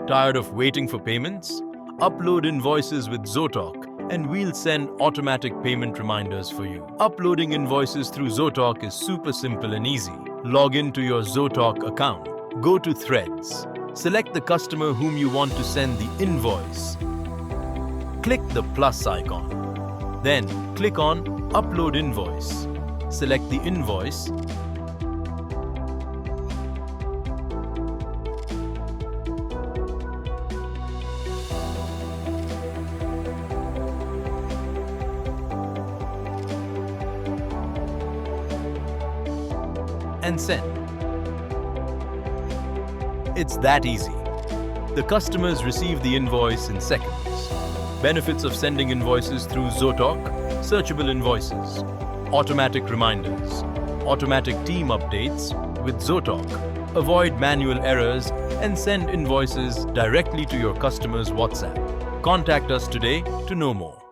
Tired of waiting for payments? Upload invoices with Zotok and we'll send automatic payment reminders for you. Uploading invoices through Zotok is super simple and easy. Log into your Zotok account. Go to Threads. Select the customer whom you want to send the invoice. Click the plus icon. Then click on Upload Invoice. Select the invoice. And send. It's that easy. The customers receive the invoice in seconds. Benefits of sending invoices through Zotok: searchable invoices, automatic reminders, automatic team updates with Zotok. Avoid manual errors and send invoices directly to your customer's WhatsApp. Contact us today to know more.